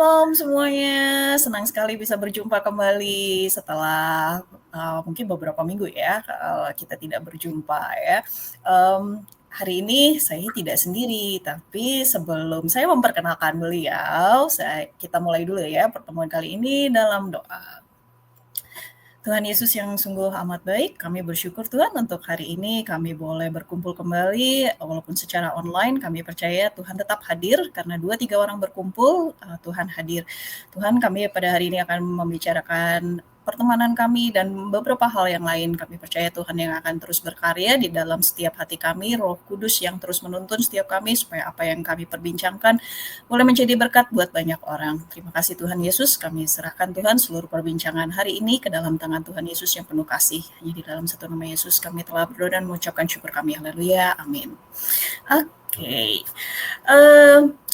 Shalom semuanya, senang sekali bisa berjumpa kembali setelah mungkin beberapa minggu ya kita tidak berjumpa ya. Hari ini saya tidak sendiri, tapi sebelum saya memperkenalkan beliau, kita mulai dulu ya pertemuan kali ini dalam doa. Tuhan Yesus yang sungguh amat baik, kami bersyukur Tuhan untuk hari ini kami boleh berkumpul kembali, walaupun secara online kami percaya Tuhan tetap hadir, karena 2-3 orang berkumpul, Tuhan hadir. Tuhan, kami pada hari ini akan membicarakan pertemanan kami dan beberapa hal yang lain. Kami percaya Tuhan yang akan terus berkarya di dalam setiap hati kami, Roh Kudus yang terus menuntun setiap kami supaya apa yang kami perbincangkan boleh menjadi berkat buat banyak orang. Terima kasih Tuhan Yesus, kami serahkan Tuhan seluruh perbincangan hari ini ke dalam tangan Tuhan Yesus yang penuh kasih. Hanya di dalam satu nama Yesus kami telah berdoa dan mengucapkan syukur kami. Haleluya, amin. Oke.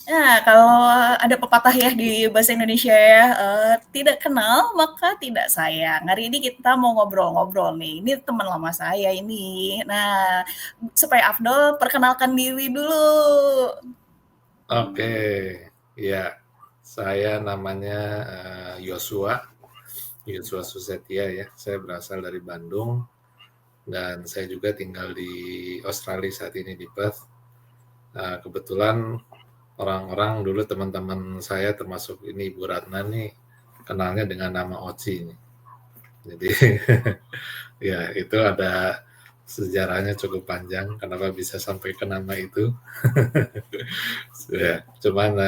Nah, kalau ada pepatah ya di bahasa Indonesia ya, tidak kenal maka tidak sayang. Hari ini kita mau ngobrol-ngobrol nih. Ini teman lama saya ini. Nah, supaya Afdol perkenalkan diri dulu. Oke, ya, saya namanya Yosua Susetia ya. Saya berasal dari Bandung dan saya juga tinggal di Australia saat ini di Perth. Kebetulan orang-orang dulu teman-teman saya termasuk ini Ibu Ratna nih kenalnya dengan nama Oci nih. Jadi ya itu ada sejarahnya cukup panjang kenapa bisa sampai ke nama itu. Ya, cuman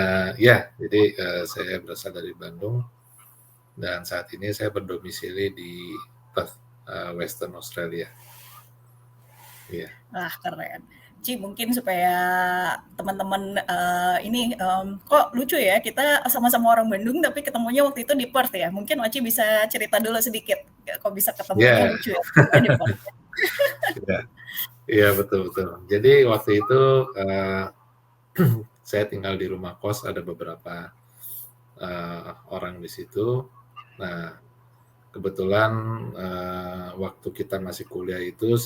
jadi saya berasal dari Bandung dan saat ini saya berdomisili di Perth, Western Australia. Iya. Wah, keren. Ci, mungkin supaya teman-teman ini kok lucu ya, kita sama-sama orang Bandung tapi ketemunya waktu itu di Perth ya. Mungkin Oci bisa cerita dulu sedikit, kok bisa ketemunya lucu ya di Perth. Iya, betul-betul. Jadi waktu itu saya tinggal di rumah kos, ada beberapa orang di situ. Nah, kebetulan waktu kita masih kuliah itu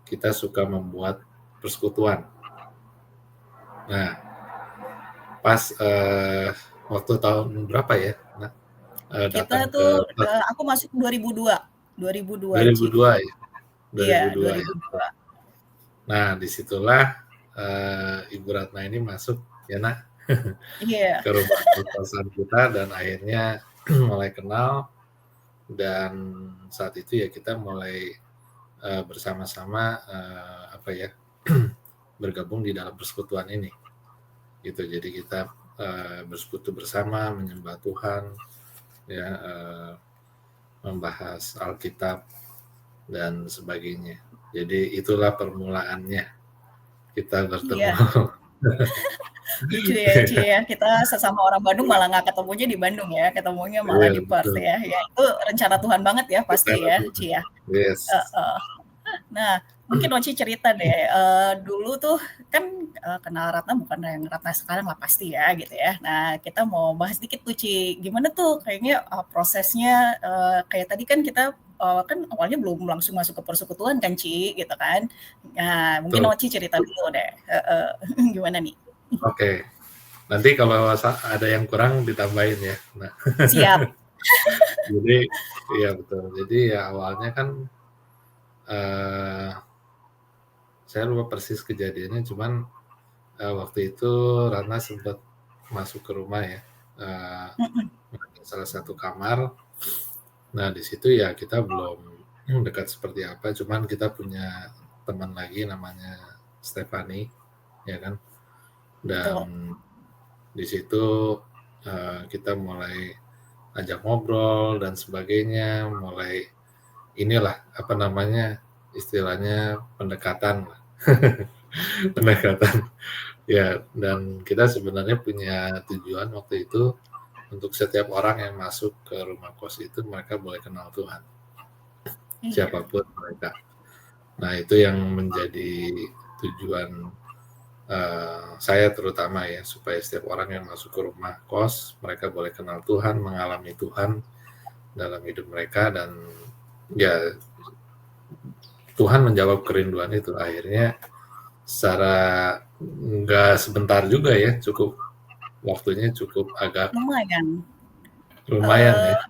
kita suka membuat persekutuan. Nah, pas waktu tahun berapa ya? Nah, kita tuh aku masuk 2002 Ci. 2002 ya. 2002 Iya, 2002. Ya. Nah, disitulah Ibu Ratna ini masuk ya nak ke rumah kosan kita dan akhirnya mulai kenal dan saat itu ya kita mulai bersama-sama bergabung di dalam persekutuan ini gitu. Jadi kita bersekutu bersama menyembah Tuhan ya, membahas Alkitab dan sebagainya. Jadi itulah permulaannya kita bertemu. Iya. Lucu ya Ci ya, kita sesama orang Bandung malah nggak ketemunya di Bandung ya, ketemunya malah di Perth ya. Ya itu rencana Tuhan banget ya pasti ya Ci ya. Yes. Nah, mungkin Oci cerita deh, dulu tuh kan kenal Ratna bukan yang Ratna sekarang lah pasti ya gitu ya. Nah, kita mau bahas dikit tuh Ci, gimana tuh kayaknya prosesnya, kayak tadi kan kita kan awalnya belum langsung masuk ke persekutuan kan Ci gitu kan. Nah, mungkin Oci cerita dulu deh, gimana nih? Oke. Nanti kalau ada yang kurang ditambahin ya. Nah. Siap. Jadi iya betul. Jadi ya awalnya kan saya lupa persis kejadiannya, cuman waktu itu Ratna sempat masuk ke rumah ya, salah satu kamar. Nah di situ ya kita belum dekat seperti apa, cuman kita punya teman lagi namanya Stephanie, ya kan. Dan di situ kita mulai ajak ngobrol dan sebagainya, mulai inilah istilahnya pendekatan pendekatan ya. Dan kita sebenarnya punya tujuan waktu itu untuk setiap orang yang masuk ke rumah kos itu mereka boleh kenal Tuhan, siapapun mereka. Nah itu yang menjadi tujuan saya terutama ya, supaya setiap orang yang masuk ke rumah kos mereka boleh kenal Tuhan, mengalami Tuhan dalam hidup mereka. Dan ya Tuhan menjawab kerinduan itu. Akhirnya secara nggak sebentar juga ya, cukup waktunya cukup agak Lumayan. lumayan ya. Eee,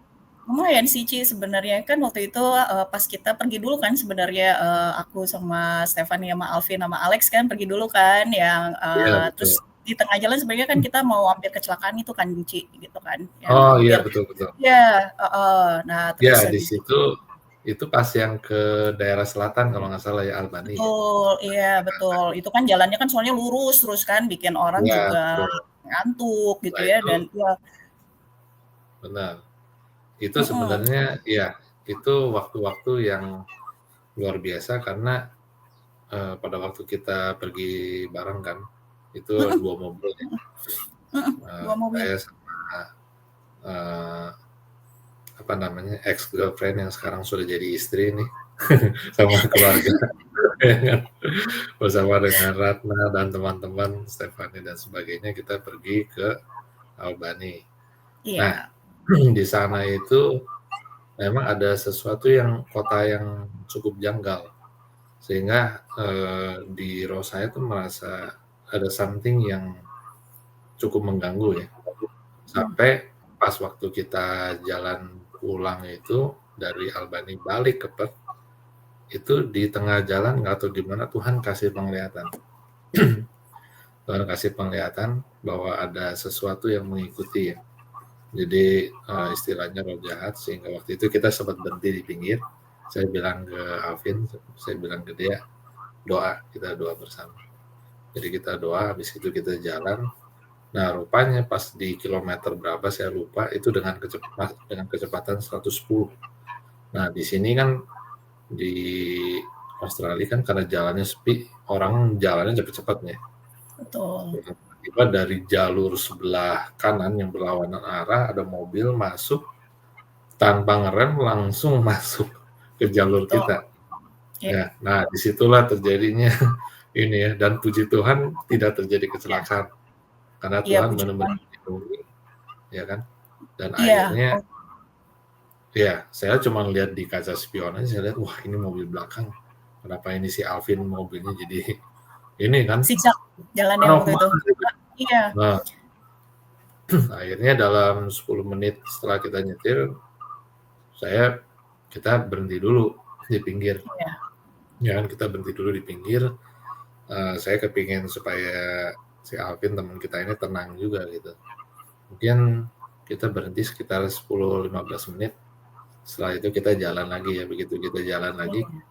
lumayan sih Ci sebenarnya, kan waktu itu, pas kita pergi dulu kan sebenarnya, aku sama Stefany sama Alvin sama Alex kan pergi dulu kan yang, Iya betul. terus di tengah jalan sebenarnya kan kita mau hampir kecelakaan itu kan Ci, gitu kan, yang Oh iya, hampir betul betul. iya, heeh. Nah Ya, terus di habis situ itu pas yang ke daerah selatan kalau nggak salah ya, Albany ya? betul, iya betul. Itu kan jalannya kan soalnya lurus terus kan bikin orang Iya, juga betul. ngantuk gitu Nah ya itu dan ya benar. Itu mhm, sebenarnya ya, itu waktu-waktu yang luar biasa karena, pada waktu kita pergi bareng kan, itu mhm 2 mobil ya, mhm, 2 mobil. saya sama, eee, apa namanya, ex girlfriend yang sekarang sudah jadi istri nih, sama keluarga ya kan, bersama dengan Ratna dan teman-teman, Stefany dan sebagainya, kita pergi ke Albany. Nah, Iya, di sana itu memang ada sesuatu yang kota yang cukup janggal, sehingga, di saya tuh merasa ada something yang cukup mengganggu ya, mmm, sampai pas waktu kita jalan pulang itu dari Albany balik ke Perth, itu di tengah jalan nggak tahu gimana Tuhan kasih penglihatan. Tuhan kasih penglihatan bahwa ada sesuatu yang mengikuti ya. Jadi, istilahnya roh jahat, sehingga waktu itu kita sempat berhenti di pinggir. Saya bilang ke Alvin, saya bilang ke dia, "Doa, kita doa bersama." Jadi kita doa, habis itu kita jalan. Nah, rupanya pas di kilometer berapa saya lupa, itu dengan kecepatan 110. Nah, di sini kan di Australia kan karena jalannya sepi, orang jalannya cepet-cepet ya. betul. Tiba-tiba dari jalur sebelah kanan yang berlawanan arah ada mobil masuk tanpa ngerem langsung masuk ke jalur Betul, kita. iya Ya, nah disitulah terjadinya ini ya, dan puji Tuhan tidak terjadi iya kecelakaan karena iya, Tuhan puji Tuhan. benar-benar melindungi, ya kan. Dan Iya, akhirnya oh, ya saya cuma lihat di kaca spion aja, saya lihat wah ini mobil belakang, kenapa ini si Alvin mobilnya jadi ini kan, zigzag jalannya mana waktu itu. kemana gitu. Iya Nah akhirnya dalam 10 menit setelah kita nyetir, kita berhenti dulu di pinggir. iya Ya kan kita berhenti dulu di pinggir, saya kepingin supaya si Alvin teman kita ini tenang juga gitu. Mungkin kita berhenti sekitar 10-15 menit, setelah itu kita jalan lagi ya, begitu kita jalan lagi, iya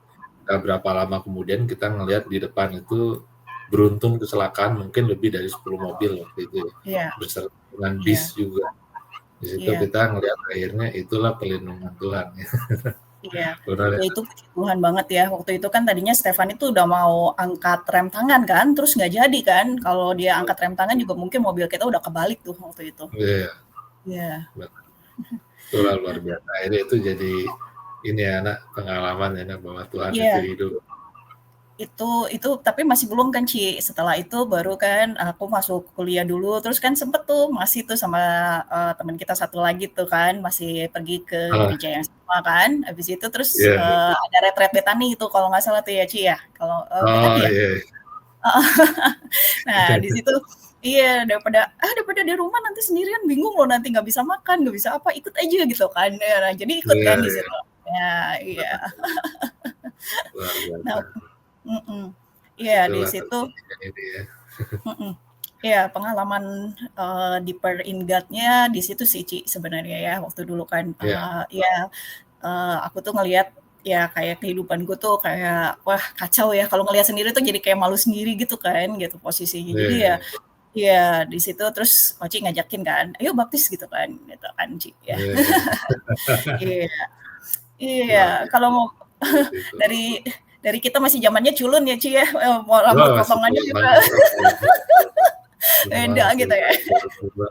nggak berapa lama kemudian kita ngelihat di depan itu beruntun kecelakaan mungkin lebih dari 10 mobil waktu itu ya, iya beserta dengan iya bis juga. Di situ iya kita ngelihat akhirnya itulah perlindungan Tuhan ya. iya. Benar ya? Ya itu puji Tuhan banget ya, waktu itu kan tadinya Stefan itu udah mau angkat rem tangan kan, terus nggak jadi kan, kalau dia angkat rem tangan juga mungkin mobil kita udah kebalik tuh waktu itu. Iya, Iya itulah luar biasa. Akhirnya itu jadi ini ya, Nak, pengalaman ya, Nak, bahwa Tuhan itu iya. hidup. Itu tapi masih belum kan, Ci. Setelah itu baru kan aku masuk kuliah dulu, terus kan sempet tuh masih tuh sama, temen kita satu lagi tuh kan, masih pergi ke Ah, gereja yang sama kan, habis itu terus, iya. ada retret Betani itu kalau nggak salah tuh ya, Ci, ya? Kalau, Betani Oh ya? iya. Heeh. Nah, di situ iya, daripada di rumah nanti sendirian bingung loh, nanti nggak bisa makan, nggak bisa apa, ikut aja gitu kan. Ya, nah, jadi ikut Iya kan di iya, situ. Ya, iya. benar, luar biasa. Nah mhm. Iya, di Itulah situ terjadinya ini ya. mhm. Iya, pengalaman, deeper in God-nya di situ sih, Ci, sebenarnya ya. Waktu dulu kan, Iya iya, aku tuh ngelihat ya kayak kehidupanku tuh kayak, wah kacau ya, kalau ngelihat sendiri tuh jadi kayak malu sendiri gitu kan, gitu posisinya. iya Jadi ya iya. iya, di situ terus Oci ngajakin kan, "Ayo baptis," gitu kan, Ci, ya. Iya iya. Iya iya, Luar kalau biasa mau seperti itu. dari kita masih zamannya culun ya, Ci, ya, mau Wah, rambut masih potongannya belum juga banget, belum beda banget gitu ya. itu baru berubah.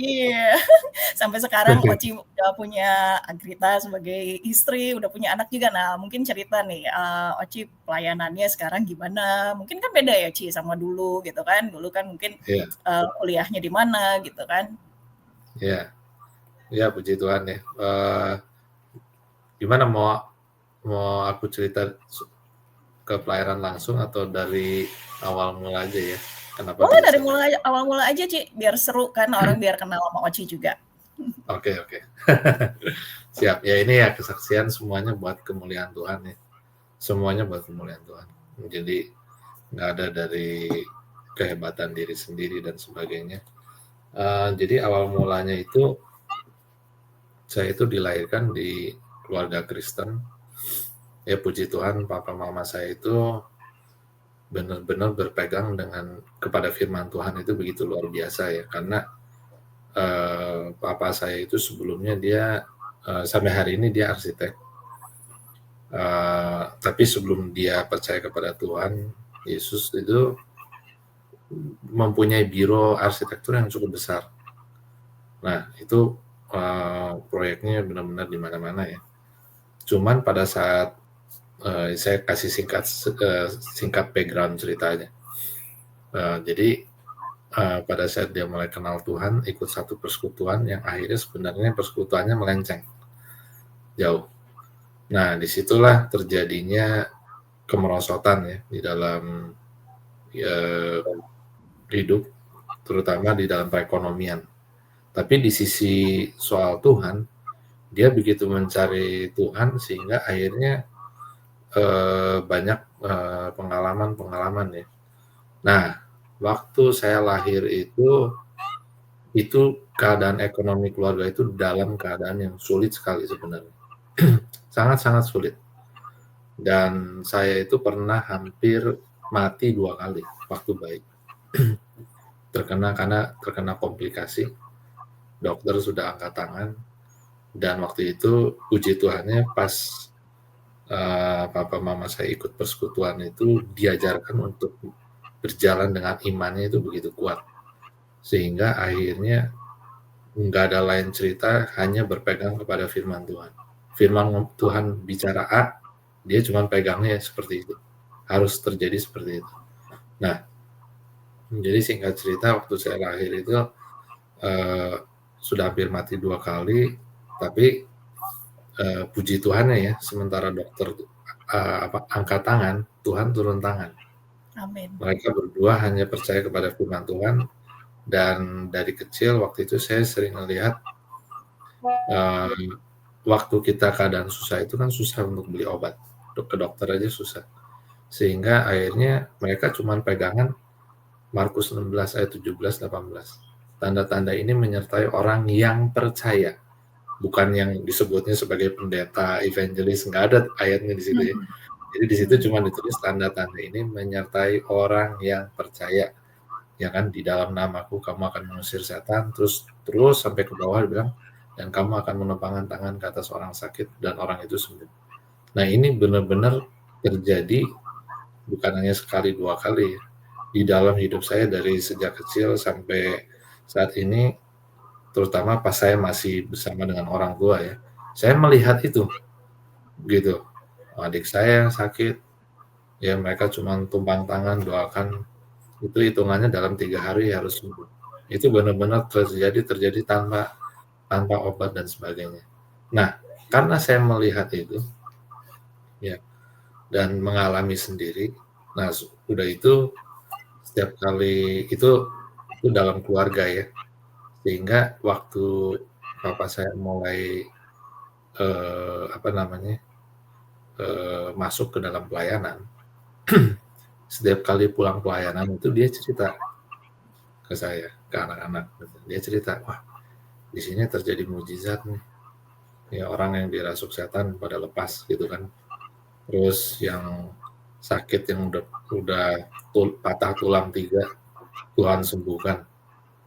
Iya, sampai sekarang Oci udah punya Agrita sebagai istri, udah punya anak juga. Nah, mungkin cerita nih, Oci pelayanannya sekarang gimana? Mungkin kan beda ya, Ci, sama dulu gitu kan. Dulu kan mungkin, Iya kuliahnya di mana gitu kan. iya. Iya, puji Tuhan ya. Gimana mau mau aku cerita ke pelayanan langsung atau dari awal mula aja ya? Kenapa Boleh bisa dari sampai awal mula aja, Ci, biar seru kan orang biar kenal sama Oci juga. Oke. Siap. Ya ini ya kesaksian semuanya buat kemuliaan Tuhan ya. Semuanya buat kemuliaan Tuhan. Jadi nggak ada dari kehebatan diri sendiri dan sebagainya. Jadi awal mulanya itu saya itu dilahirkan di keluarga Kristen. Ya puji Tuhan, papa mama saya itu benar-benar berpegang kepada firman Tuhan itu begitu luar biasa ya. Karena papa saya itu sebelumnya dia sampai hari ini dia arsitek. Tapi sebelum dia percaya kepada Tuhan Yesus itu mempunyai biro arsitektur yang cukup besar. Nah itu proyeknya benar-benar di mana-mana ya. Cuman pada saat saya kasih singkat background ceritanya. Jadi pada saat dia mulai kenal Tuhan, ikut satu persekutuan yang akhirnya sebenarnya persekutuannya melenceng jauh. Nah disitulah terjadinya kemerosotan ya di dalam hidup, terutama di dalam perekonomian. Tapi di sisi soal Tuhan, dia begitu mencari Tuhan sehingga akhirnya banyak pengalaman ya. Nah, waktu saya lahir itu keadaan ekonomi keluarga itu dalam keadaan yang sulit sekali sebenarnya. Sangat-sangat sulit. Dan saya itu pernah hampir mati 2 kali waktu bayi. Terkena komplikasi. Dokter sudah angkat tangan. Dan waktu itu puji Tuhannya pas papa mama saya ikut persekutuan itu diajarkan untuk berjalan dengan imannya itu begitu kuat. Sehingga akhirnya nggak ada lain cerita, hanya berpegang kepada firman Tuhan. Firman Tuhan bicara A, dia cuma pegangnya seperti itu. Harus terjadi seperti itu. Nah, jadi singkat cerita waktu saya lahir itu sudah hampir mati 2 kali, tapi puji Tuhannya ya, sementara dokter angkat tangan, Tuhan turun tangan. Amin. Mereka berdua hanya percaya kepada firman Tuhan, dan dari kecil waktu itu saya sering melihat waktu kita keadaan susah itu kan susah untuk beli obat, ke dokter aja susah, sehingga akhirnya mereka cuma pegangan Markus 16 ayat 17-18. Tanda-tanda ini menyertai orang yang percaya, bukan yang disebutnya sebagai pendeta, evangelis, nggak ada ayatnya di situ ya. Jadi di situ cuma ditulis tanda-tanda ini menyertai orang yang percaya. Ya kan, di dalam namaku kamu akan mengusir setan, terus sampai ke bawah dibilang, dan kamu akan menepangkan tangan ke atas orang sakit dan orang itu sembuh. Nah ini benar-benar terjadi bukan hanya sekali 2 kali ya. Di dalam hidup saya dari sejak kecil sampai saat ini, terutama pas saya masih bersama dengan orang tua ya, saya melihat itu gitu. Adik saya sakit, ya mereka cuma tumpang tangan doakan, itu hitungannya dalam 3 hari harus sembuh. Itu benar-benar terjadi tanpa obat dan sebagainya. Nah, karena saya melihat itu ya dan mengalami sendiri, nah udah itu setiap kali itu dalam keluarga ya, sehingga waktu papa saya mulai masuk ke dalam pelayanan, setiap kali pulang pelayanan itu dia cerita ke saya, ke anak-anak, dia cerita, wah di sini terjadi mujizat nih, ya orang yang dirasuk setan pada lepas gitu kan, terus yang sakit yang udah patah tulang 3 Tuhan sembuhkan,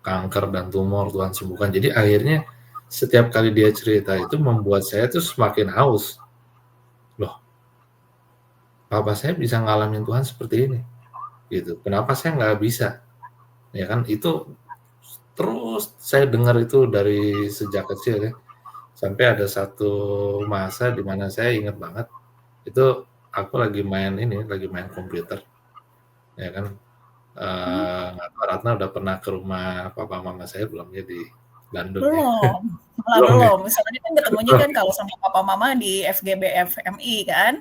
kanker dan tumor Tuhan sembuhkan. Jadi akhirnya setiap kali dia cerita itu membuat saya tuh semakin haus. Loh, papa saya bisa ngalamin Tuhan seperti ini, gitu. Kenapa saya nggak bisa? Ya kan, itu terus saya dengar itu dari sejak kecil ya. Sampai ada satu masa di mana saya ingat banget, itu aku lagi main komputer, ya kan. Ratna udah pernah ke rumah papa mama saya belum ya di Bandung ya? Belum. Misalnya kan ketemunya kan kalau sama papa mama di FGB FMI kan?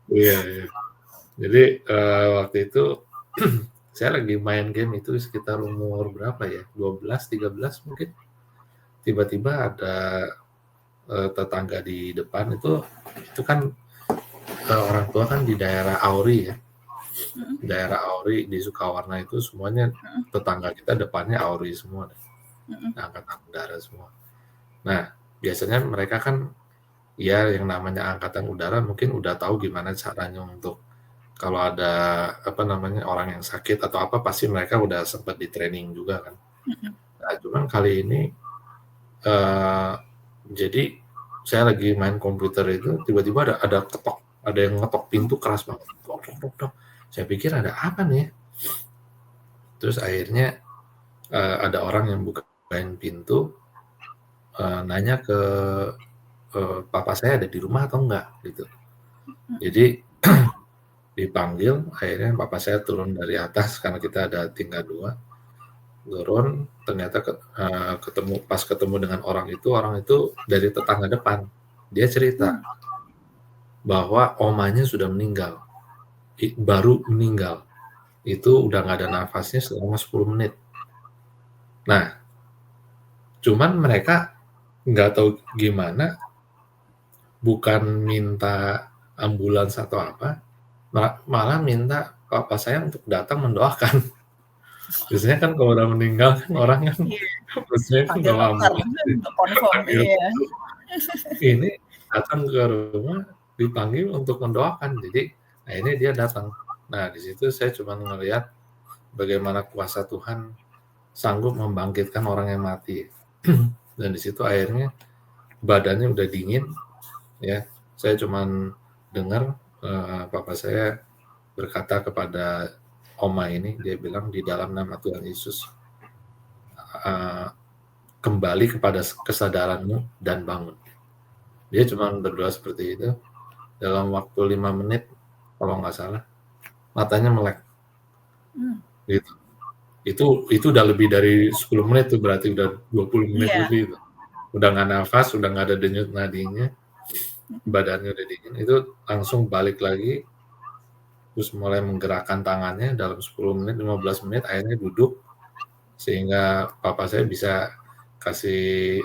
Iya. Jadi waktu itu saya lagi main game itu sekitar umur berapa ya, 12, 13 mungkin. Tiba-tiba ada tetangga di depan itu kan orang tua kan di daerah Auri ya. Daerah Auri di Sukawarna itu semuanya tetangga kita depannya Auri semua. Angkatan udara semua. Nah, biasanya mereka kan ya yang namanya angkatan udara mungkin udah tahu gimana caranya untuk kalau ada orang yang sakit atau apa pasti mereka udah sempat di training juga kan. Nah, cuman kali ini jadi saya lagi main komputer itu tiba-tiba ada ketok, ada yang ngetok pintu keras banget. Tok. Saya pikir ada apa nih? Terus akhirnya ada orang yang bukain pintu, nanya ke papa saya ada di rumah atau enggak gitu. Jadi dipanggil, akhirnya papa saya turun dari atas karena kita ada tingkat 2. Turun, ternyata ketemu dengan orang itu dari tetangga depan. Dia cerita bahwa omanya sudah meninggal. Baru meninggal. Itu udah nggak ada nafasnya selama 10 menit. Nah, cuman mereka nggak tahu gimana, bukan minta ambulans atau apa, malah minta papa saya untuk datang mendoakan. Biasanya kan kalau udah meninggal kan orang kan biasanya kan bawa ambulans. Ini datang ke rumah dipanggil untuk mendoakan. Jadi akhirnya dia datang. Nah, di situ saya cuma melihat bagaimana kuasa Tuhan sanggup membangkitkan orang yang mati. Dan di situ akhirnya badannya udah dingin, ya. Saya cuma dengar papa saya berkata kepada oma ini, dia bilang di dalam nama Tuhan Yesus, kembali kepada kesadaranmu dan bangun. Dia cuma berdoa seperti itu. Dalam waktu 5 menit, kalau nggak salah, matanya melek. Gitu. Itu udah lebih dari 10 menit tuh, berarti udah 20 menit lebih. Itu. Udah nggak nafas, udah nggak ada denyut nadinya, badannya udah dingin. Itu langsung balik lagi, terus mulai menggerakkan tangannya dalam 10 menit, 15 menit, akhirnya duduk, sehingga papa saya bisa kasih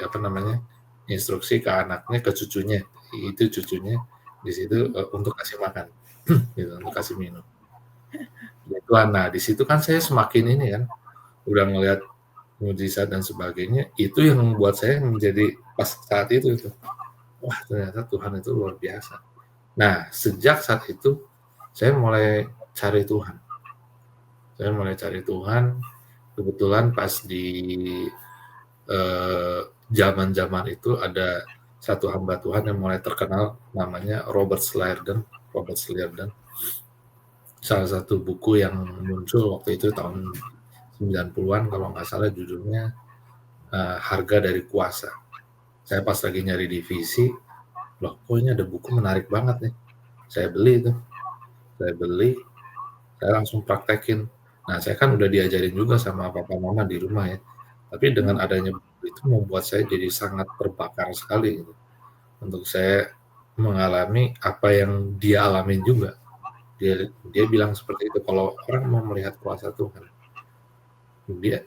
instruksi ke anaknya, ke cucunya. Itu cucunya di situ untuk kasih makan, gitu, untuk kasih minum. Nah, di situ kan saya semakin ini kan, udah ngelihat mujizat dan sebagainya. Itu yang membuat saya menjadi pas saat itu, wah ternyata Tuhan itu luar biasa. Nah, sejak saat itu saya mulai cari Tuhan. Kebetulan pas di zaman-zaman itu ada satu hamba Tuhan yang mulai terkenal, namanya Robert Liardon. Salah satu buku yang muncul waktu itu tahun 90-an kalau nggak salah judulnya Harga dari Kuasa. Saya pas lagi nyari divisi, loh kok ini ada buku menarik banget nih. Saya beli, saya langsung praktekin. Nah, saya kan udah diajarin juga sama papa mama di rumah ya. Tapi dengan adanya buku itu membuat saya jadi sangat terbakar sekali gitu. Untuk saya mengalami apa yang dia alamin juga. Dia bilang seperti itu, kalau orang mau melihat kuasa Tuhan, dia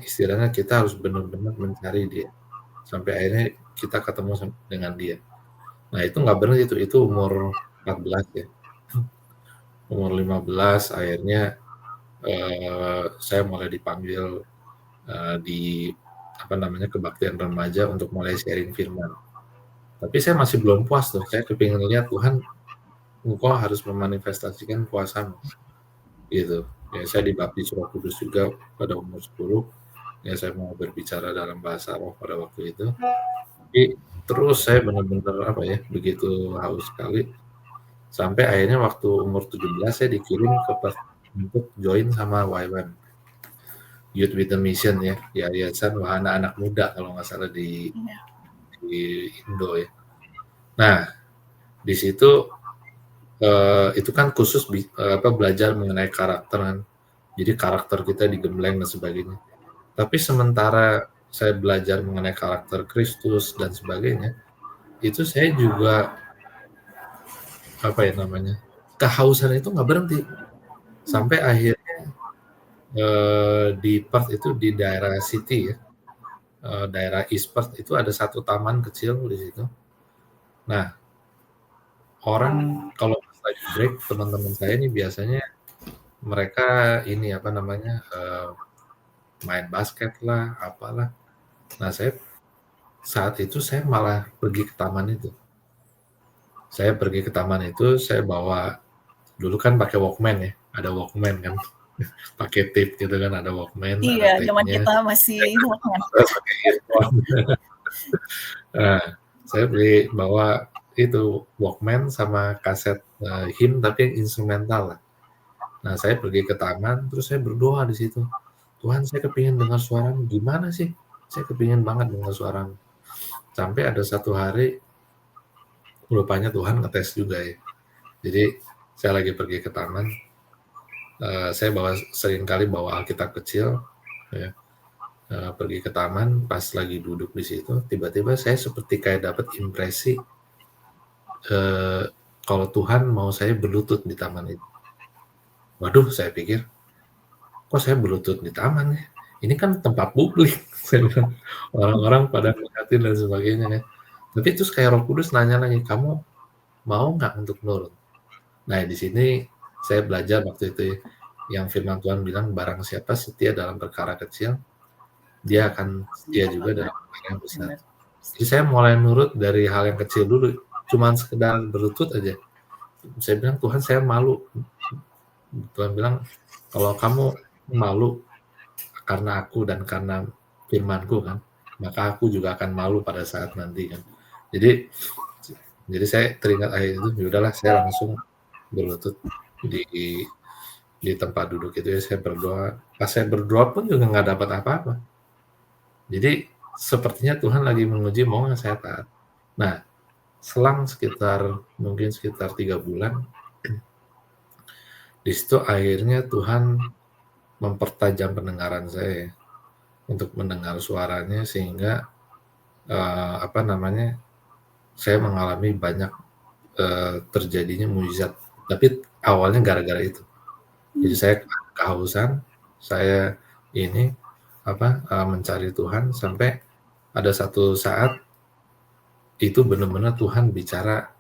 istilahnya kita harus benar-benar mencari dia sampai akhirnya kita ketemu dengan dia. Nah, itu nggak berhenti, itu umur 14 ya. Umur 15 akhirnya saya mulai dipanggil di kebaktian remaja untuk mulai sharing firman. Tapi saya masih belum puas tuh. Saya kepingin lihat Tuhan, Engkau harus memanifestasikan kuasa-Mu. Gitu. Ya, saya dibaptis Roh Kudus juga pada umur 10. Ya, saya mau berbicara dalam bahasa roh pada waktu itu. Tapi terus saya benar-benar begitu haus sekali. Sampai akhirnya waktu umur 17 saya dikirim untuk join sama YWAM. Youth with a Mission ya, Yayasan Wahana Anak Muda kalau nggak salah di Indo ya. Nah, di situ itu kan khusus belajar mengenai karakter kan. Jadi karakter kita digembleng dan sebagainya. Tapi sementara saya belajar mengenai karakter Kristus dan sebagainya, itu saya juga kehausan itu nggak berhenti. Sampai akhirnya di Perth itu di daerah City ya, daerah East Perth itu ada satu taman kecil di situ. Nah, orang kalau pas lagi break, teman-teman saya ini biasanya mereka ini apa namanya, main basket lah, apalah. Nah, saat itu saya malah pergi ke taman itu. Saya pergi ke taman itu, saya bawa dulu kan pakai Walkman ya, ada Walkman kan, pakai tape gitu kan, ada Walkman, ada Iya, zaman tape-nya. kita masih Walkman. Saya pakai earphone. Nah, saya bawa itu Walkman sama kaset hymn tapi yang instrumental lah. Nah, saya pergi ke taman, terus saya berdoa di situ. Tuhan, saya kepingin dengar suaramu. Gimana sih? Saya kepingin banget dengar suaramu. Sampai ada satu hari, rupanya Tuhan ngetes juga ya. Jadi, saya lagi pergi ke taman, saya sering kali bawa Alkitab kecil, ya, pergi ke taman, pas lagi duduk di situ, tiba-tiba saya seperti kayak dapat impresi kalau Tuhan mau saya berlutut di taman itu. Waduh, saya pikir, kok saya berlutut di taman ya? Ini kan tempat publik. Orang-orang pada ngeliatin dan sebagainya ya. Tapi terus kayak Roh Kudus nanya lagi, kamu mau nggak untuk nurut? Nah, di sini saya belajar waktu itu ya, yang firman Tuhan bilang, barang siapa setia dalam perkara kecil, dia akan setia juga dalam perkara yang besar. Jadi saya mulai nurut dari hal yang kecil dulu, cuman sekedar berlutut aja. Saya bilang, Tuhan saya malu. Tuhan bilang, kalau kamu malu karena aku dan karena firmanku kan, maka aku juga akan malu pada saat nanti kan. Jadi saya teringat ayat itu, yaudahlah saya langsung berlutut di tempat duduk itu ya, saya berdoa. Pas saya berdoa pun juga nggak dapat apa-apa. Jadi sepertinya Tuhan lagi menguji mau nggak saya taat. Nah, selang mungkin sekitar 3 bulan, di situ akhirnya Tuhan mempertajam pendengaran saya untuk mendengar suaranya sehingga saya mengalami banyak terjadinya mujizat. Tapi awalnya gara-gara itu. Jadi saya kehausan, saya mencari Tuhan sampai ada satu saat itu benar-benar Tuhan bicara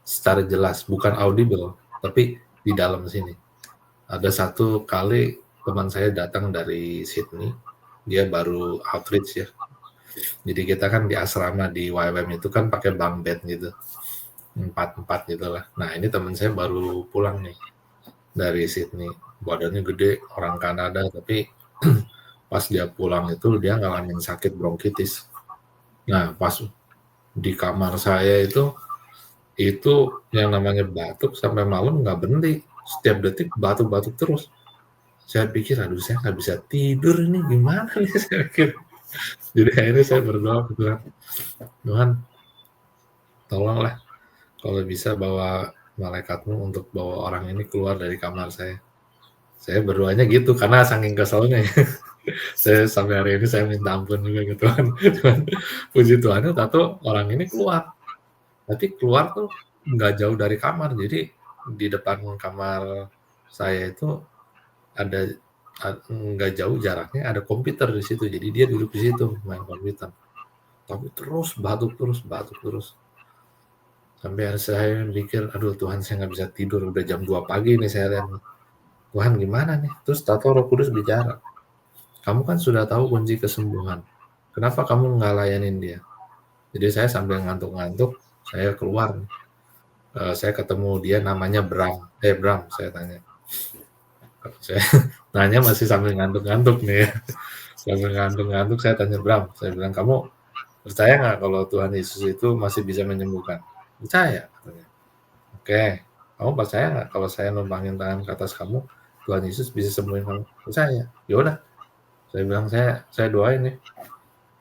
secara jelas, bukan audible, tapi di dalam sini. Ada satu kali teman saya datang dari Sydney, dia baru outreach ya. Jadi kita kan di asrama di YWAM itu kan pakai bunk bed gitu, 4 gitu lah. Nah ini teman saya baru pulang nih dari Sydney, badannya gede, orang Kanada, tapi pas dia pulang itu dia ngalamin sakit bronkitis. Nah pas di kamar saya itu yang namanya batuk sampai malam nggak berhenti, setiap detik batuk-batuk terus. Saya pikir, aduh saya nggak bisa tidur ini, gimana nih saya pikir. Jadi akhirnya saya berdoa ke Tuhan, Tuhan tolonglah kalau bisa bawa malaikatmu untuk bawa orang ini keluar dari kamar saya. Saya berdoanya gitu karena saking keselnya. Saya sampai hari ini saya minta ampun juga ke Tuhan. Cuman puji Tuhannya tato orang ini keluar. Tapi keluar tuh nggak jauh dari kamar. Jadi di depan kamar saya itu ada nggak jauh jaraknya ada komputer di situ. Jadi dia duduk di situ main komputer. Tapi terus batuk terus. Sampai saya pikir, aduh Tuhan saya nggak bisa tidur, udah jam 2 pagi nih saya lihat. Tuhan gimana nih? Terus tato Roh Kudus bicara, kamu kan sudah tahu kunci kesembuhan, kenapa kamu nggak layanin dia? Jadi saya sambil ngantuk-ngantuk, saya keluar. Saya ketemu dia namanya Bram. Bram, saya tanya. Saya nanya masih sambil ngantuk-ngantuk nih ya. Sambil ngantuk-ngantuk saya tanya Bram, saya bilang, kamu percaya nggak kalau Tuhan Yesus itu masih bisa menyembuhkan? Percaya, katanya. Oke, kamu percaya nggak kalau saya numpangin tangan ke atas kamu, Tuhan Yesus bisa sembuhin kamu? Percaya. Ya udah, saya bilang saya doain nih.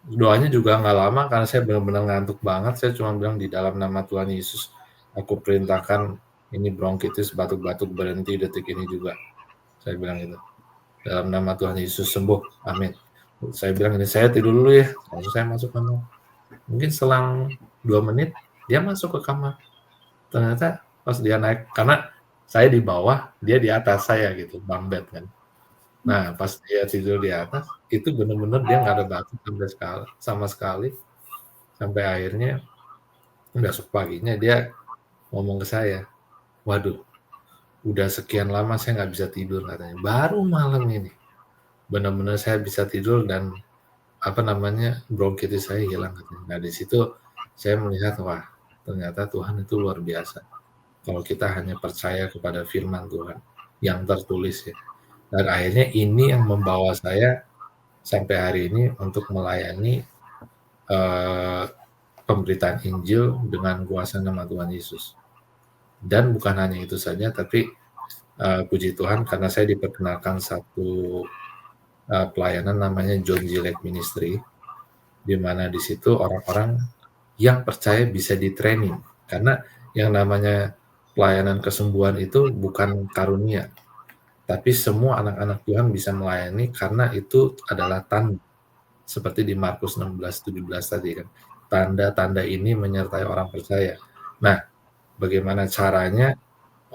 Doanya juga nggak lama karena saya benar-benar ngantuk banget. Saya cuma bilang di dalam nama Tuhan Yesus, aku perintahkan ini bronkitis batuk-batuk berhenti detik ini juga. Saya bilang gitu. Dalam nama Tuhan Yesus sembuh. Amin. Saya bilang ini, saya tidur dulu ya. Langsung saya masuk kamar. Mungkin selang 2 menit dia masuk ke kamar. Ternyata pas dia naik, karena Saya di bawah, dia di atas saya gitu, bunk bed kan. Nah, pas dia tidur di atas, itu bener-bener dia nggak ada batuk sama sekali, sampai akhirnya besok paginya dia ngomong ke saya, "Waduh, udah sekian lama saya nggak bisa tidur," katanya. "Baru malam ini, benar-benar saya bisa tidur dan bronkitis saya hilang," katanya. Nah, di situ saya melihat, wah, ternyata Tuhan itu luar biasa. Kalau kita hanya percaya kepada firman Tuhan yang tertulis ya. Dan akhirnya ini yang membawa saya sampai hari ini untuk melayani pemberitaan Injil dengan kuasa nama Tuhan Yesus. Dan bukan hanya itu saja, tapi puji Tuhan karena saya diperkenalkan satu pelayanan namanya John Gillette Ministry, di mana di situ orang-orang yang percaya bisa di-training. Karena yang namanya pelayanan kesembuhan itu bukan karunia, tapi semua anak-anak Tuhan bisa melayani karena itu adalah tanda. Seperti di Markus 16:17 tadi kan. Tanda-tanda ini menyertai orang percaya. Nah, bagaimana caranya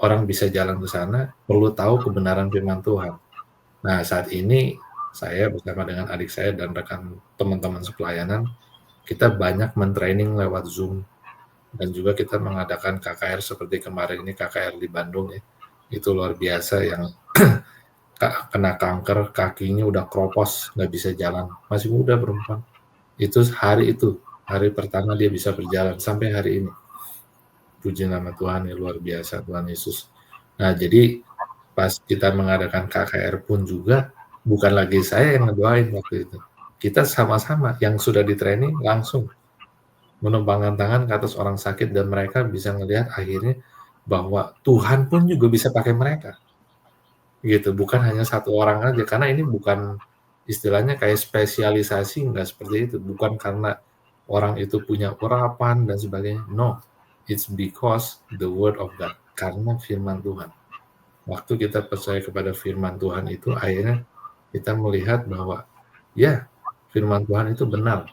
orang bisa jalan ke sana? Perlu tahu kebenaran firman Tuhan. Nah, saat ini saya bersama dengan adik saya dan rekan teman-teman sepelayanan, kita banyak men-training lewat Zoom dan juga kita mengadakan KKR seperti kemarin ini KKR di Bandung ya. Itu luar biasa yang kena kanker, kakinya udah kropos, nggak bisa jalan. Masih muda perempuan. Itu, hari pertama dia bisa berjalan sampai hari ini. Puji nama Tuhan ya, luar biasa Tuhan Yesus. Nah, jadi pas kita mengadakan KKR pun juga, bukan lagi saya yang ngedoain waktu itu. Kita sama-sama yang sudah di training langsung menumpangkan tangan ke atas orang sakit dan mereka bisa ngelihat akhirnya bahwa Tuhan pun juga bisa pakai mereka. Gitu, bukan hanya satu orang aja, karena ini bukan istilahnya kayak spesialisasi, nggak seperti itu. Bukan karena orang itu punya urapan dan sebagainya. No, it's because the word of God. Karena firman Tuhan. Waktu kita percaya kepada firman Tuhan itu, akhirnya kita melihat bahwa ya, firman Tuhan itu benar.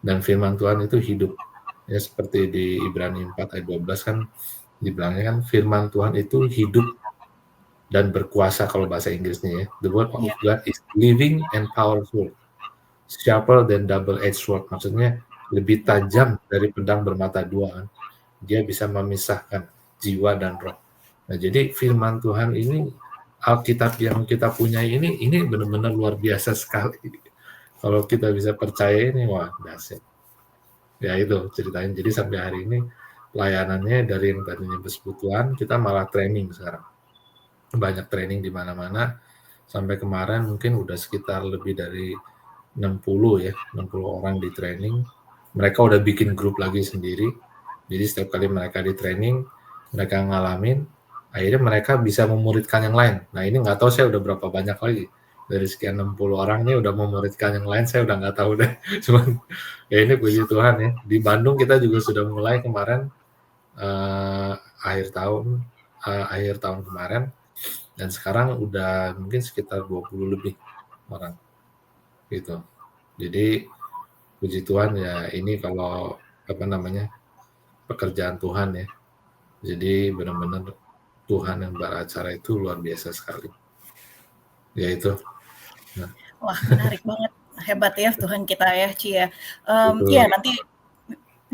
Dan firman Tuhan itu hidup. Ya, seperti di Ibrani 4 ayat 12 kan, dibilangnya kan firman Tuhan itu hidup dan berkuasa kalau bahasa Inggrisnya ya. The word of God is living and powerful, sharper than double-edged sword. Maksudnya lebih tajam dari pedang bermata dua kan. Dia bisa memisahkan jiwa dan roh. Nah, jadi firman Tuhan ini, Alkitab yang kita punya ini benar-benar luar biasa sekali. Kalau kita bisa percaya ini, wah dahsyat. Ya itu ceritanya. Jadi sampai hari ini layanannya dari yang tadinya persekutuan, kita malah training sekarang. Banyak training di mana-mana, sampai kemarin mungkin udah sekitar lebih dari 60 orang di training. Mereka udah bikin grup lagi sendiri, jadi setiap kali mereka di training, mereka ngalamin, akhirnya mereka bisa memuridkan yang lain. Nah ini nggak tahu saya udah berapa banyak lagi, dari sekian 60 orang ini udah memuridkan yang lain, saya udah nggak tahu deh, cuman ya ini puji Tuhan ya. Di Bandung kita juga sudah mulai kemarin, akhir tahun kemarin, dan sekarang udah mungkin sekitar 20 lebih orang gitu. Jadi puji Tuhan ya, ini kalau pekerjaan Tuhan ya. Jadi benar-benar Tuhan yang beracara itu luar biasa sekali. Ya itu. Nah. Wah, menarik banget, hebat ya Tuhan kita ya, Ci ya. Ya nanti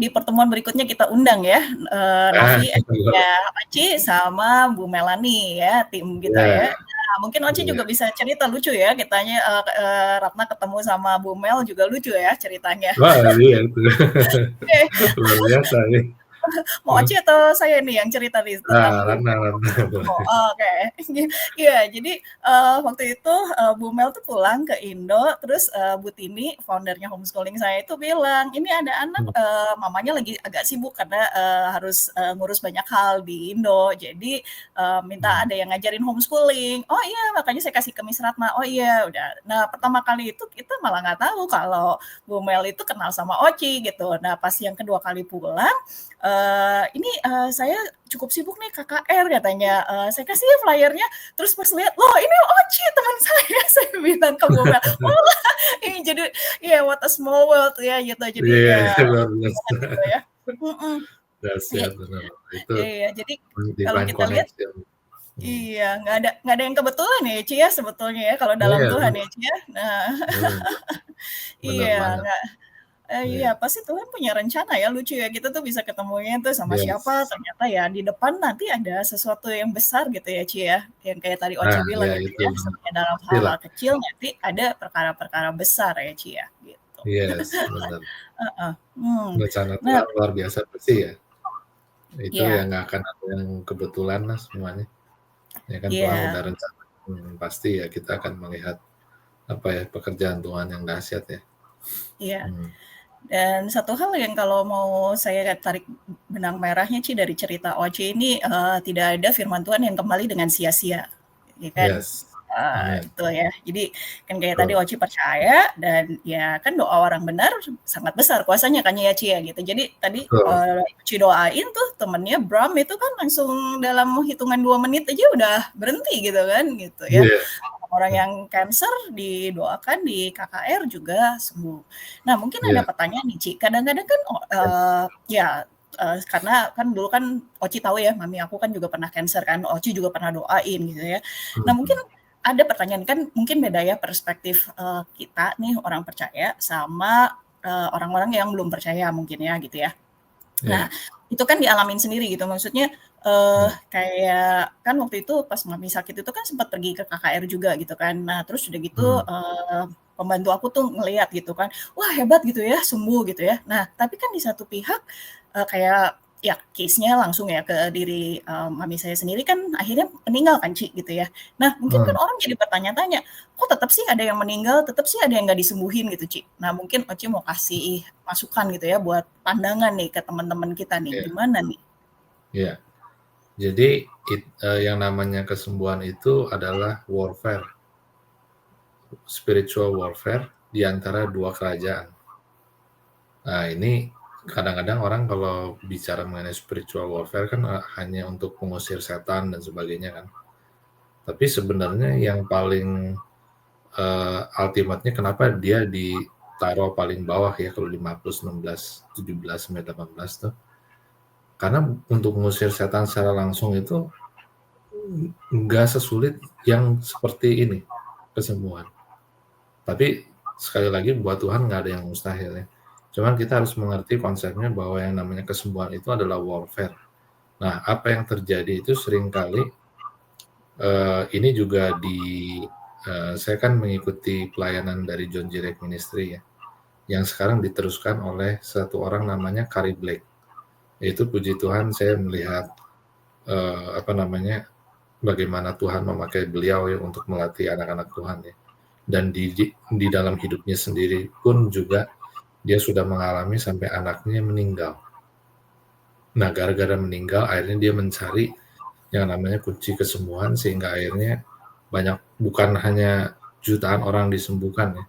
di pertemuan berikutnya kita undang ya, Raffi, Oci sama Bu Melani ya, tim kita ya. Nah, mungkin Oci juga bisa cerita lucu ya, kitanya Ratna ketemu sama Bu Mel juga lucu ya ceritanya. Wah iya itu. Luar biasa nih. Mau Oci atau saya nih yang cerita nih tentang Ratna. Oke. Iya, jadi waktu itu Bu Mel tuh pulang ke Indo, terus Bu Tini, foundernya homeschooling saya itu bilang, ini ada anak mamanya lagi agak sibuk karena harus ngurus banyak hal di Indo, jadi minta ada yang ngajarin homeschooling. Oh iya, makanya saya kasih ke Miss Ratna. Oh iya, udah. Nah pertama kali itu kita malah nggak tahu kalau Bu Mel itu kenal sama Oci gitu. Nah pas yang kedua kali pulang, ini saya cukup sibuk nih KKR katanya, saya kasih ya flyernya, terus pas lihat, loh ini Oci teman saya bilang ke Bu Mel, oh ini jadi ya what a small world ya gitu, jadi gitu ya. Dahsyat benar. Itu iya, jadi kalau kita lihat Hmm. Iya, nggak ada yang kebetulan ya, Ci, ya, sebetulnya ya, kalau dalam Iya, Tuhan ya, Ci, ya. Nah, bener, bener iya, banget. nggak iya, Iya, pasti Tuhan punya rencana ya, lucu ya, kita tuh bisa ketemunya tuh sama siapa, yes. ternyata ya di depan nanti ada sesuatu yang besar gitu ya, Ci, ya. Yang kayak tadi Oce Nah, bilang ya gitu itu ya, bener. sebenarnya dalam Pastilah. hal-hal kecil nanti ada perkara-perkara besar ya, Ci, ya, gitu. Yes, bener. Heeh, Rencana nah Tuhan luar biasa pasti ya. Itu iya yang nggak akan ada yang kebetulan lah semuanya. Ya kan Tuhan iya udah rencana. Pasti ya kita akan melihat apa ya pekerjaan Tuhan yang dahsyat ya. iya. Hmm. Dan satu hal yang kalau mau saya tarik benang merahnya Ci dari cerita Oce ini, tidak ada firman Tuhan yang kembali dengan sia-sia, ya kan? Yes. Amin. Itu ya. Jadi kan kayak tadi Betul. Oci percaya dan ya kan doa orang benar sangat besar kuasanya kan ya Ci ya gitu. Jadi tadi, Betul. Oci doain tuh temennya Bram itu kan langsung dalam hitungan 2 menit aja udah berhenti gitu kan, gitu ya. Iya. Orang yang cancer didoakan di KKR juga sembuh. Nah, mungkin ada Iya. pertanyaan nih, Ci. Kadang-kadang kan, ya, karena kan dulu kan Oci tahu ya, mami aku kan juga pernah cancer kan, Oci juga pernah doain gitu ya. Nah, mungkin Mhm. ada pertanyaan, kan mungkin beda ya perspektif, kita nih orang percaya sama, orang-orang yang belum percaya mungkin ya, gitu ya. Nah, Iya. itu kan dialamin sendiri gitu, maksudnya, Hmm. kayak kan waktu itu pas mami sakit itu kan sempat pergi ke KKR juga gitu kan. Nah, terus udah gitu, Hmm. pembantu aku tuh ngelihat gitu kan, "Wah hebat gitu ya, sembuh," gitu ya. Nah, tapi kan di satu pihak, kayak ya case-nya langsung ya ke diri, mami saya sendiri kan akhirnya meninggal kan, Ci, gitu ya. Nah, mungkin kan Hmm. orang jadi bertanya-tanya, "Kok tetap sih ada yang meninggal, tetap sih ada yang nggak disembuhin?" Gitu, Ci. Nah, mungkin Oci mau kasih masukan gitu ya buat pandangan nih ke teman-teman kita nih, Iya. gimana nih? Iya. Jadi yang namanya kesembuhan itu adalah warfare, spiritual warfare di antara dua kerajaan. Nah, ini kadang-kadang orang kalau bicara mengenai spiritual warfare kan hanya untuk mengusir setan dan sebagainya kan. Tapi sebenarnya yang paling ultimate-nya kenapa dia ditaruh paling bawah ya kalau di Markus 16, 17 sampai 18 tuh. Karena untuk mengusir setan secara langsung itu nggak sesulit yang seperti ini, kesembuhan. Tapi sekali lagi buat Tuhan nggak ada yang mustahil ya. Cuman kita harus mengerti konsepnya bahwa yang namanya kesembuhan itu adalah warfare. Nah, apa yang terjadi itu seringkali ini juga saya kan mengikuti pelayanan dari John Jirek Ministry ya, yang sekarang diteruskan oleh satu orang namanya Carrie Blake. Itu puji Tuhan saya melihat apa namanya bagaimana Tuhan memakai beliau ya untuk melatih anak-anak Tuhan ya. Dan di dalam hidupnya sendiri pun juga dia sudah mengalami sampai anaknya meninggal. Nah, gara-gara meninggal akhirnya dia mencari yang namanya kunci kesembuhan sehingga akhirnya bukan hanya jutaan orang disembuhkan ya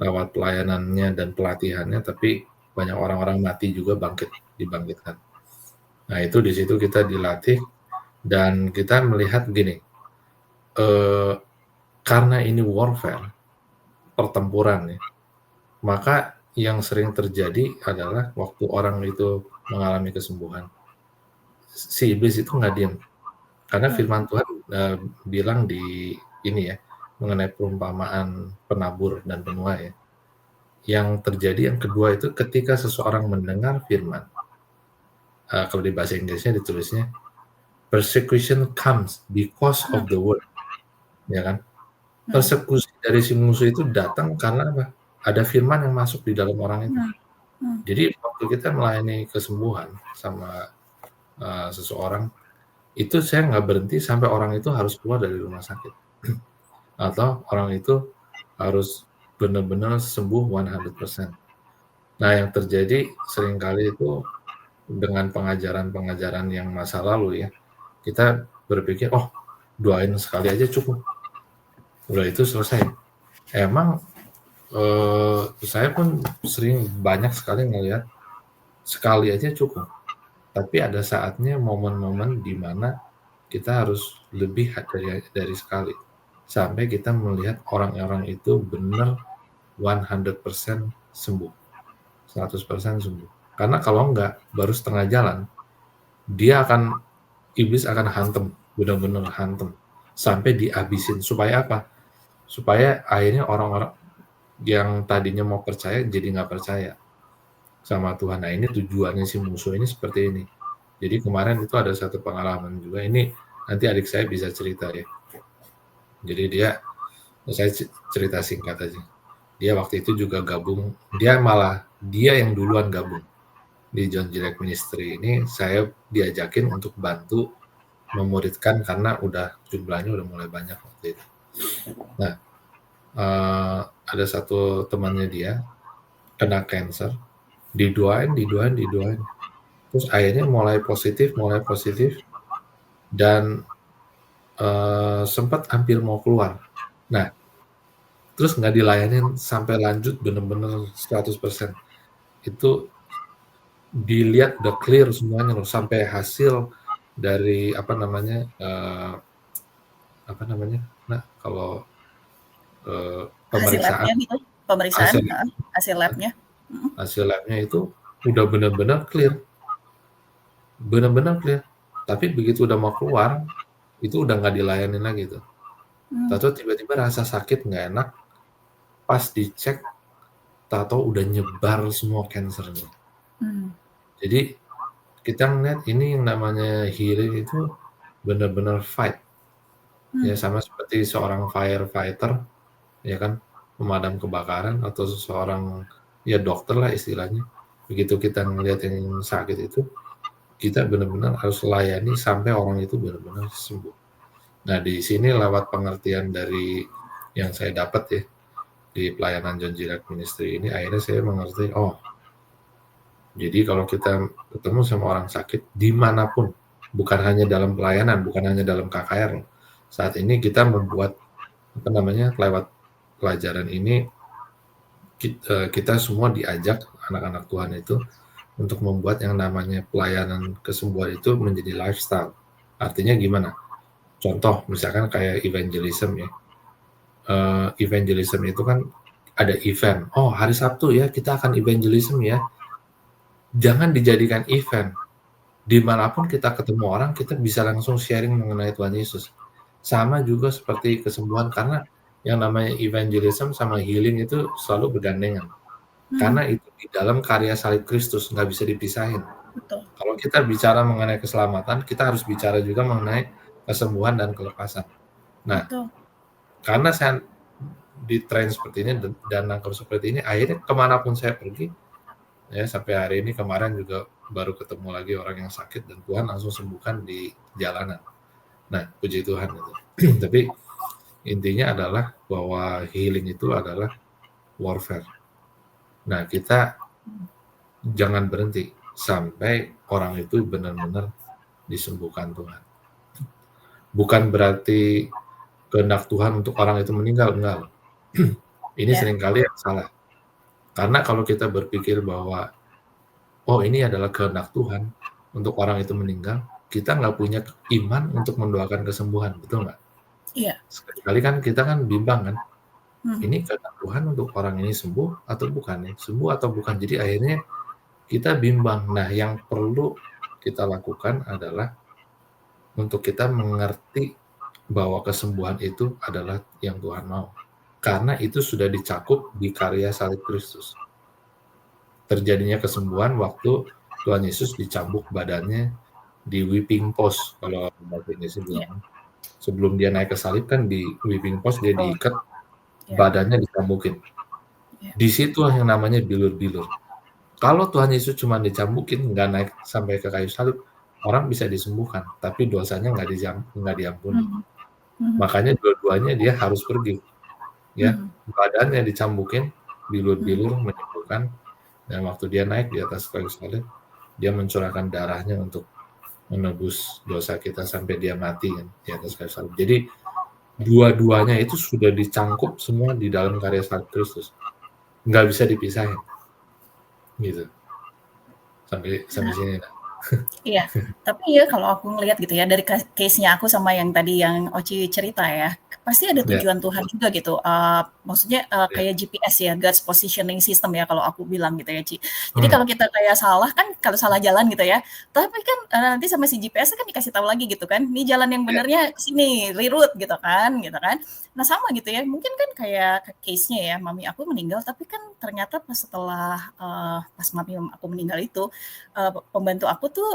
lewat pelayanannya dan pelatihannya, tapi banyak orang-orang mati juga dibangkitkan. Nah, itu di situ kita dilatih dan kita melihat gini, eh, karena ini warfare, pertempuran ya, maka yang sering terjadi adalah waktu orang itu mengalami kesembuhan, si iblis itu nggak diam. Karena Hmm, firman Tuhan bilang di ini ya, mengenai perumpamaan penabur dan penuai ya. Yang terjadi yang kedua itu ketika seseorang mendengar firman, kalau di bahasa Inggrisnya ditulisnya, persecution comes because hmm, of the word, ya kan? hmm, Persekusi dari si musuh itu datang karena apa? Ada firman yang masuk di dalam orang itu. hmm, hmm, Jadi waktu kita melayani kesembuhan sama seseorang, itu saya nggak berhenti sampai orang itu harus keluar dari rumah sakit. Atau orang itu harus benar-benar sembuh 100%. Nah, yang terjadi seringkali itu dengan pengajaran-pengajaran yang masa lalu ya, kita berpikir, "Oh, doain sekali aja cukup, udah itu selesai." Emang saya pun sering banyak sekali ngelihat sekali aja cukup, tapi ada saatnya momen-momen di mana kita harus lebih dari sekali, sampai kita melihat orang-orang itu benar 100% sembuh, 100% sembuh. Karena kalau enggak, baru setengah jalan, dia akan iblis akan hantam benar-benar hantem, sampai dihabisin. Supaya apa? Supaya akhirnya orang-orang yang tadinya mau percaya jadi nggak percaya sama Tuhan. Nah, ini tujuannya si musuh ini seperti ini. Jadi kemarin itu ada satu pengalaman juga, ini nanti adik saya bisa cerita ya. Jadi saya cerita singkat aja. Dia waktu itu juga gabung, dia yang duluan gabung di John G. Lake Ministry ini. Saya diajakin untuk bantu memuridkan karena jumlahnya udah mulai banyak waktu itu. Nah, ada satu temannya dia kena cancer, didoain. Terus akhirnya mulai positif, dan sempat hampir mau keluar. Nah, terus nggak dilayanin sampai lanjut bener-bener 100%. Itu dilihat udah clear semuanya loh, sampai hasil dari nah kalau Hasil pemeriksaan labnya gitu, hasil labnya. Hasil labnya itu udah benar-benar clear. Tapi begitu udah mau keluar, itu udah nggak dilayanin lagi tuh. Tahu tiba-tiba rasa sakit nggak enak, pas dicek, tahu udah nyebar semua cancernya. Jadi kita ngeliat ini yang namanya healing itu benar-benar fight. Ya sama seperti seorang firefighter, ya kan, pemadam kebakaran, atau seseorang ya dokter lah istilahnya. Begitu kita ngelihat yang sakit itu, kita benar-benar harus layani sampai orang itu benar-benar sembuh. Nah, di sini lewat pengertian dari yang saya dapat ya di pelayanan John G. Lake Ministry ini, akhirnya saya mengerti, jadi kalau kita ketemu sama orang sakit dimanapun, bukan hanya dalam pelayanan, bukan hanya dalam KKR. Saat ini kita membuat lewat pelajaran ini, kita semua diajak anak-anak Tuhan itu untuk membuat yang namanya pelayanan kesembuhan itu menjadi lifestyle. Artinya gimana? Contoh, misalkan kayak evangelism ya. Evangelism itu kan ada event. Hari Sabtu ya kita akan evangelism ya. Jangan dijadikan event. Dimanapun kita ketemu orang, kita bisa langsung sharing mengenai Tuhan Yesus. Sama juga seperti kesembuhan, karena yang namanya evangelism sama healing itu selalu bergandengan. Karena itu di dalam karya salib Kristus, nggak bisa dipisahin. Betul. Kalau kita bicara mengenai keselamatan, kita harus bicara juga mengenai kesembuhan dan kelepasan. Nah, Betul. Karena saya di-train seperti ini dan nangkep seperti ini, akhirnya kemanapun saya pergi, ya sampai hari ini, kemarin juga baru ketemu lagi orang yang sakit dan Tuhan langsung sembuhkan di jalanan. Nah, puji Tuhan itu. Tapi intinya adalah bahwa healing itu adalah warfare. Nah, kita jangan berhenti sampai orang itu benar-benar disembuhkan Tuhan. Bukan berarti kehendak Tuhan untuk orang itu meninggal, enggak. Ini seringkali yang salah. Karena kalau kita berpikir bahwa ini adalah kehendak Tuhan untuk orang itu meninggal, kita nggak punya iman untuk mendoakan kesembuhan, betul nggak? Iya. Sekali kan kita kan bimbang kan, ini kehendak Tuhan untuk orang ini sembuh atau bukan ya? Sembuh atau bukan? Jadi akhirnya kita bimbang. Nah, yang perlu kita lakukan adalah untuk kita mengerti bahwa kesembuhan itu adalah yang Tuhan mau. Karena itu sudah dicakup di karya salib Kristus. Terjadinya kesembuhan waktu Tuhan Yesus dicambuk badannya di whipping post, kalau bahasa Indonesia bilang. Sebelum dia naik ke salib kan di whipping post dia diikat, badannya dicambukin. Di situ yang namanya bilur-bilur. Kalau Tuhan Yesus cuma dicambukin, nggak naik sampai ke kayu salib, orang bisa disembuhkan, tapi dosanya nggak diampuni. Makanya dua-duanya dia harus pergi. Ya, badannya dicambukin, bilur-bilur menyembuhkan, dan waktu dia naik di atas kayu salib, dia mencurahkan darahnya untuk menebus dosa kita sampai dia mati kan, di atas kayu salib. Jadi dua-duanya itu sudah dicangkup semua di dalam karya salib Kristus, nggak bisa dipisahin, gitu. Sampai sini. Iya, tapi ya kalau aku ngelihat gitu ya dari case-nya aku sama yang tadi yang Oci cerita ya, pasti ada Ya, tujuan Tuhan juga gitu, maksudnya, ya. kayak GPS ya, God's Positioning System ya kalau aku bilang gitu ya, Ci. Jadi Hmm, kalau kita kayak salah kan kalau salah jalan gitu ya, tapi kan, nanti sama si GPS kan dikasih tahu lagi gitu kan, "Nih jalan yang ya. benernya ke sini, reroute," gitu kan gitu kan. Nah sama gitu ya, mungkin kan kayak case-nya ya, mami aku meninggal tapi kan ternyata pas setelah, pas mami aku meninggal itu, pembantu aku tuh,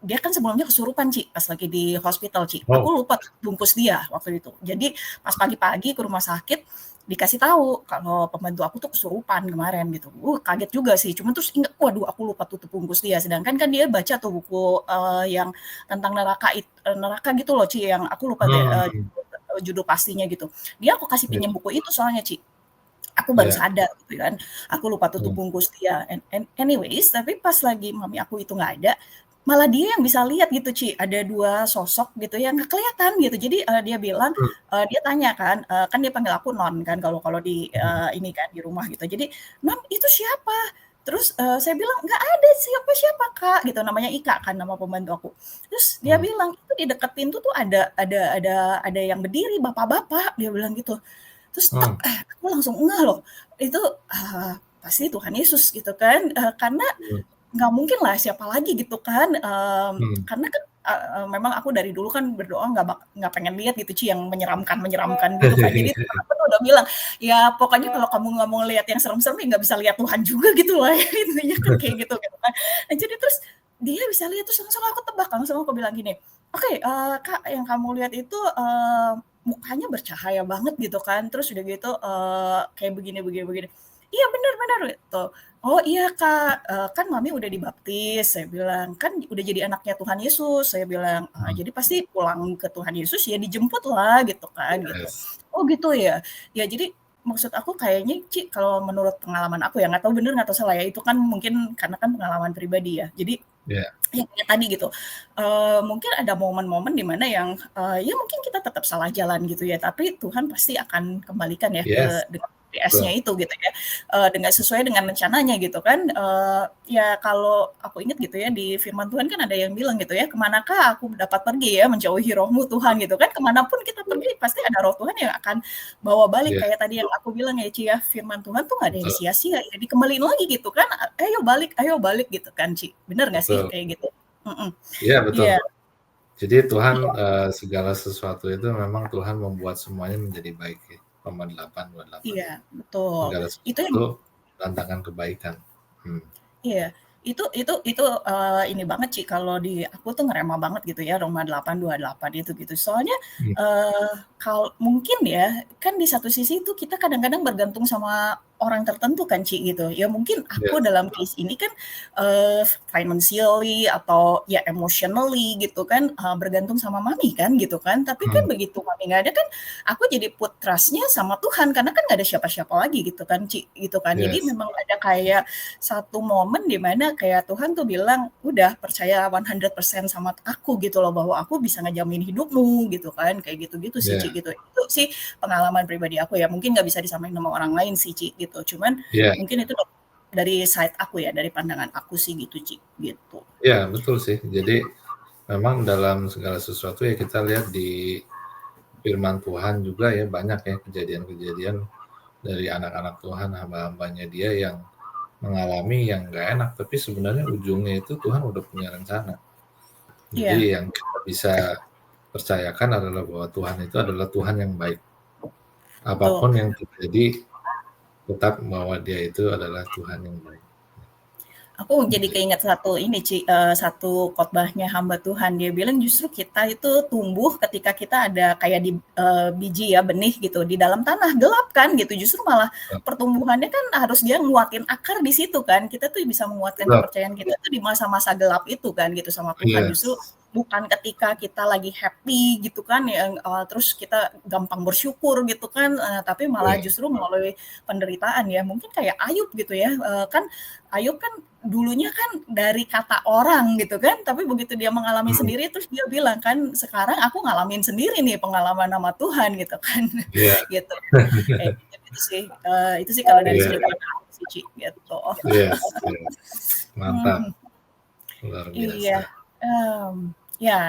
dia kan sebelumnya kesurupan, Ci, pas lagi di hospital, Ci. Aku Oh, lupa bungkus dia waktu itu. Jadi pas pagi-pagi ke rumah sakit, dikasih tahu kalau pembantu aku tuh kesurupan kemarin gitu. Kaget juga sih, cuman terus inget, waduh aku lupa tutup bungkus dia. Sedangkan kan dia baca tuh buku, yang tentang neraka gitu loh, Ci, yang aku lupa deh, hmm, judul pastinya gitu. Dia aku kasih ya, pinjam buku itu soalnya, Ci. Aku baru ya. sadar gitu kan, aku lupa tutup Hmm. bungkus dia, anyways, tapi pas lagi mami aku itu nggak ada, malah dia yang bisa lihat gitu, Ci, ada 2 sosok gitu yang nggak kelihatan gitu. Jadi, dia bilang, Hmm. dia tanya kan, kan dia panggil aku Non kan kalau kalau di, Hmm. ini kan, di rumah gitu. Jadi, "Non, itu siapa?" Terus, saya bilang, "Nggak ada siapa-siapa, Kak," gitu, namanya Ika kan nama pembantu aku. Terus dia Hmm. bilang, "Itu di dekat pintu tuh ada yang berdiri, bapak-bapak," dia bilang gitu. Terus Hmm. aku langsung ngeh loh, itu, pasti Tuhan Yesus gitu kan, karena Hmm. nggak mungkin lah siapa lagi gitu kan, Hmm. karena kan, memang aku dari dulu kan berdoa nggak pengen lihat gitu Ci, yang menyeramkan-menyeramkan gitu kan. Jadi Tuhan aku tuh udah bilang, "Ya pokoknya kalau kamu nggak mau lihat yang serem-serem ya nggak bisa lihat Tuhan juga," gitu loh ya, intinya kan kayak gitu gitu kan. Nah jadi terus dia bisa lihat, terus langsung aku tebak, langsung aku bilang gini, "Oke, Kak, yang kamu lihat itu, mukanya bercahaya banget gitu kan, terus udah gitu, kayak begini begini begini." "Iya bener bener," gitu. "Oh iya Kak, kan Mami udah dibaptis," saya bilang, "kan udah jadi anaknya Tuhan Yesus," saya bilang, Hmm. "jadi pasti pulang ke Tuhan Yesus ya dijemput lah," gitu kan, gitu. Yes. "Oh gitu ya?" Ya jadi maksud aku kayaknya Ci, kalau menurut pengalaman aku ya, nggak tahu bener nggak tahu salah ya, itu kan mungkin karena kan pengalaman pribadi ya. Jadi Ya, ya kayak tadi gitu, mungkin ada momen-momen di mana yang, ya mungkin kita tetap salah jalan gitu ya, tapi Tuhan pasti akan kembalikan ya yes, dengan GPS-nya betul. itu gitu ya, dengan sesuai dengan rencananya gitu kan, ya kalau aku ingat gitu ya di firman Tuhan kan ada yang bilang gitu ya, "Kemanakah aku dapat pergi ya menjauhi roh-Mu Tuhan," gitu kan, kemanapun kita pergi pasti ada roh Tuhan yang akan bawa balik Ya, kayak tadi yang aku bilang ya, Ci, ya, firman Tuhan tuh nggak ada yang betul, sia-sia ya, dikembaliin lagi gitu kan, ayo balik gitu kan, Ci, bener nggak sih betul. kayak gitu? Mhm, Iya, betul. iya Jadi Tuhan, iya segala sesuatu itu memang Tuhan membuat semuanya menjadi baik ya. Roma 8:28. iya, betul. Segala Itu yang sesuatu mendatangkan kebaikan. Hmm. iya, itu, ini banget Ci, kalau di aku tuh ngerema banget gitu ya Roma 8:28 itu gitu. Soalnya, Hmm. mungkin ya, kan di satu sisi itu kita kadang-kadang bergantung sama orang tertentu kan Ci, gitu. Ya mungkin aku Yes. dalam case ini kan, financially atau ya emotionally gitu kan, bergantung sama mami kan, gitu kan. Tapi kan Hmm. begitu mami nggak ada kan, aku jadi put trust-nya sama Tuhan, karena kan nggak ada siapa-siapa lagi gitu kan Ci, gitu kan. Jadi Yes. memang ada kayak satu momen di mana kayak Tuhan tuh bilang, "Udah percaya 100% sama aku," gitu loh, bahwa aku bisa ngejamin hidupmu gitu kan, kayak gitu-gitu sih, Ci, Ya. gitu. Itu sih pengalaman pribadi aku ya, mungkin nggak bisa disamain sama orang lain sih, Ci, gitu. Cuman Ya. mungkin itu dari side aku ya, dari pandangan aku sih gitu, Ci, gitu. Ya, betul sih. Jadi memang dalam segala sesuatu ya kita lihat di firman Tuhan juga ya banyak ya kejadian-kejadian dari anak-anak Tuhan, hamba-hambanya Dia yang mengalami yang nggak enak, tapi sebenarnya ujungnya itu Tuhan udah punya rencana. Jadi Iya, yang kita bisa percayakan adalah bahwa Tuhan itu adalah Tuhan yang baik. betul. Apapun yang terjadi, tetap bahwa Dia itu adalah Tuhan yang baik. Aku jadi Gitu. keinget satu ini Ci, satu khotbahnya hamba Tuhan, dia bilang justru kita itu tumbuh ketika kita ada kayak di biji ya, benih gitu, di dalam tanah gelap kan gitu, justru malah pertumbuhannya kan harus dia nguatin akar di situ kan, kita tuh bisa menguatkan Betul. kepercayaan kita tuh di masa-masa gelap itu kan gitu sama Tuhan, justru Yes. bukan ketika kita lagi happy gitu kan yang, terus kita gampang bersyukur gitu kan, tapi malah Ya. justru melalui penderitaan ya, mungkin kayak Ayub gitu ya, kan Ayub kan dulunya kan dari kata orang gitu kan, tapi begitu dia mengalami Hmm. sendiri terus dia bilang kan, "Sekarang aku ngalamin sendiri nih pengalaman sama Tuhan," gitu kan, Iya. gitu. Kayak gitu sih, itu sih kalau dari Iya. sudut pandang aku sih, Ci, gitu. Yes. Yes. Mantap. Mhm, luar Iya, biasa. ya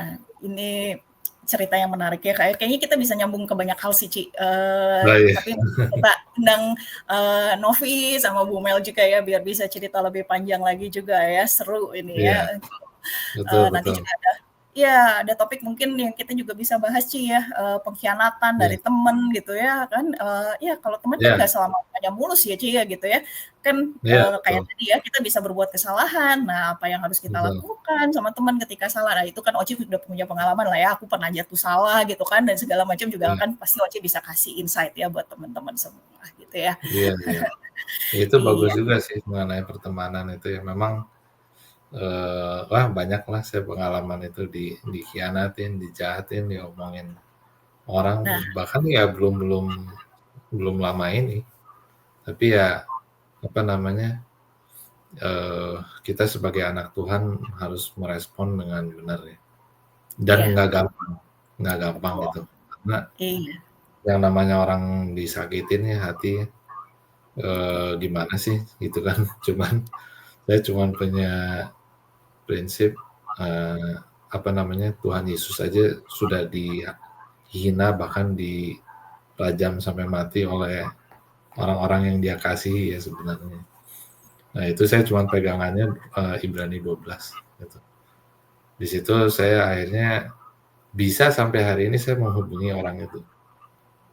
ini cerita yang menarik ya, kayaknya kita bisa nyambung ke banyak hal sih, Ci, Nah, iya. tapi kita undang, Novi sama Bu Mel juga ya, biar bisa cerita lebih panjang lagi juga ya, seru ini Iya, ya. betul Nanti betul. juga ada topik mungkin yang kita juga bisa bahas Ci ya, pengkhianatan dari Iya temen gitu ya kan, ya kalau teman kan nggak iya selamanya mulus ya Ci ya gitu ya, kan, iya, kayak betul tadi ya kita bisa berbuat kesalahan, nah apa yang harus kita betul. lakukan sama teman ketika salah, nah itu kan Oci udah punya pengalaman lah ya, aku pernah jatuh salah gitu kan dan segala macam juga Iya kan pasti Oci bisa kasih insight ya buat teman-teman semua gitu ya. iya iya. Itu bagus Iya, juga sih mengenai pertemanan itu ya, memang, wah banyak lah saya pengalaman itu dikhianatin, dijahatin, diomongin orang, nah bahkan ya belum belum belum lama ini. Tapi ya, apa namanya, kita sebagai anak Tuhan harus merespon dengan benar ya, dan iya nggak gampang betul, gitu. Karena iya yang namanya orang disakitin ya hati, gimana sih gitu kan. Saya cuman punya prinsip, eee, apa namanya, Tuhan Yesus aja sudah dihina, bahkan dirajam sampai mati oleh orang-orang yang Dia kasihi ya sebenarnya. Nah, itu saya cuman pegangannya, Ibrani 12 gitu. Di situ saya akhirnya bisa sampai hari ini saya menghubungi orang itu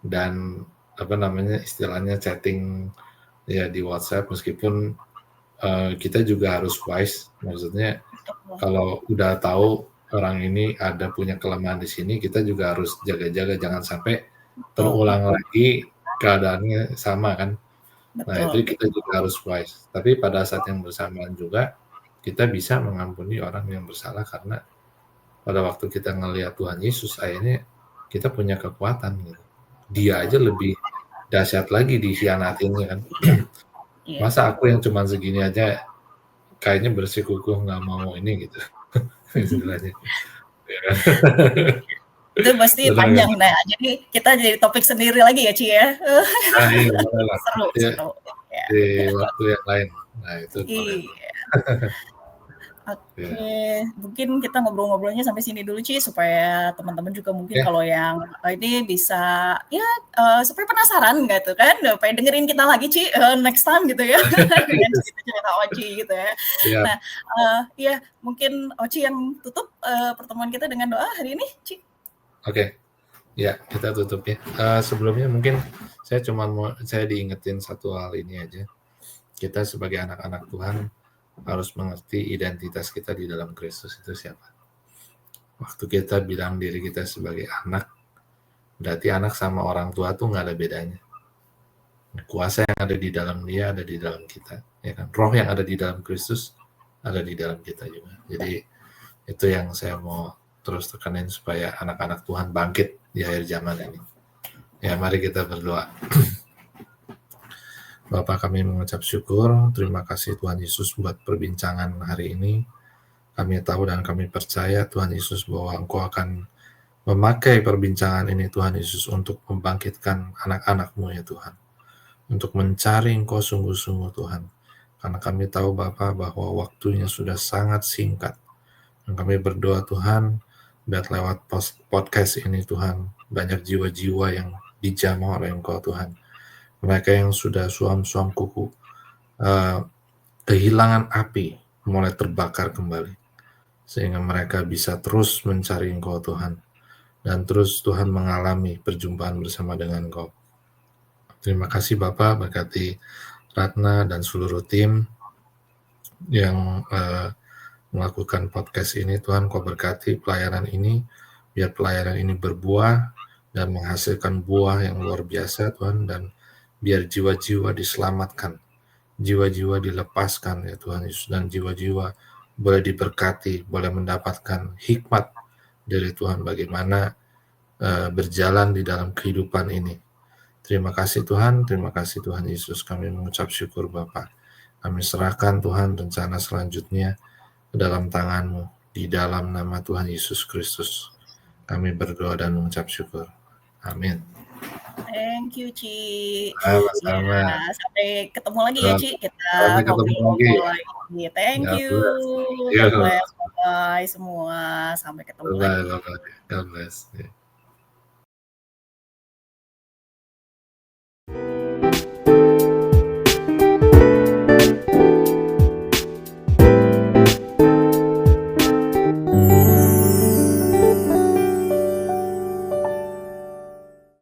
dan, apa namanya, istilahnya chatting ya di WhatsApp, meskipun, kita juga harus wise, maksudnya betul kalau udah tahu orang ini ada punya kelemahan di sini, kita juga harus jaga-jaga jangan sampai betul terulang lagi keadaannya sama kan. Nah, itu betul kita juga harus wise. Tapi pada saat yang bersamaan juga kita bisa mengampuni orang yang bersalah, karena pada waktu kita ngelihat Tuhan Yesus, akhirnya kita punya kekuatan gitu. Dia aja betul, lebih dahsyat lagi dikhianatinnya kan. iya. Masa aku yang cuman segini aja kayaknya bersikukuh nggak mau ini gitu istilahnya. Ya kan? Itu pasti Benar kan? panjang. Nah, jadi kita jadi topik sendiri lagi ya, Ci, ya. Nah, iya boleh lah. Seru Ya, seru. Ya, di waktu yang lain. Nah, itu boleh tuh. iya. Ya. Oke, mungkin kita ngobrol-ngobrolnya sampai sini dulu, Ci, supaya teman-teman juga mungkin Ya, kalau yang ini bisa ya, supaya penasaran gitu kan, pengen dengerin kita lagi, Ci, next time gitu ya, dengan cerita-cerita Oci gitu ya. siap. Nah, iya mungkin Oci yang tutup, pertemuan kita dengan doa hari ini, Ci? Oke. Ya, kita tutup ya. Sebelumnya mungkin saya diingetin satu hal ini aja. Kita sebagai anak-anak Tuhan harus mengerti identitas kita di dalam Kristus itu siapa. Waktu kita bilang diri kita sebagai anak, berarti anak sama orang tua tuh nggak ada bedanya. Kuasa yang ada di dalam dia ada di dalam kita, ya kan? Roh yang ada di dalam Kristus ada di dalam kita juga. Jadi itu yang saya mau terus tekanin supaya anak-anak Tuhan bangkit di akhir zaman ini. Ya, mari kita berdoa. Bapak, kami mengucap syukur, terima kasih Tuhan Yesus buat perbincangan hari ini. Kami tahu dan kami percaya Tuhan Yesus bahwa Engkau akan memakai perbincangan ini Tuhan Yesus untuk membangkitkan anak-anak-Mu ya Tuhan. Untuk mencari Engkau sungguh-sungguh Tuhan. Karena kami tahu Bapa bahwa waktunya sudah sangat singkat. Dan kami berdoa Tuhan, biar lewat podcast ini Tuhan, banyak jiwa-jiwa yang dijamah oleh Engkau Tuhan. Mereka yang sudah suam-suam kuku, kehilangan api, mulai terbakar kembali. Sehingga mereka bisa terus mencari Engkau Tuhan. Dan terus Tuhan mengalami perjumpaan bersama dengan Engkau. Terima kasih Bapak, berkati Ratna dan seluruh tim yang melakukan podcast ini. Tuhan, Kau berkati pelayanan ini, biar pelayanan ini berbuah dan menghasilkan buah yang luar biasa Tuhan, dan biar jiwa-jiwa diselamatkan, jiwa-jiwa dilepaskan ya Tuhan Yesus, dan jiwa-jiwa boleh diberkati, boleh mendapatkan hikmat dari Tuhan bagaimana berjalan di dalam kehidupan ini. Terima kasih Tuhan Yesus, kami mengucap syukur Bapa. Kami serahkan Tuhan rencana selanjutnya ke dalam tangan-Mu, di dalam nama Tuhan Yesus Kristus. Kami berdoa dan mengucap syukur. Amin. Thank you, Ci. Ya, Sama-sama. sampai ketemu lagi ya, Ci, kita Sampai ketemu lagi. ngobrol-ngobrol lagi. Thank Ya, you. bless. God Yo. bless. bye semua, sampai ketemu Bye-bye, lagi. bye-bye. God bless. Ya.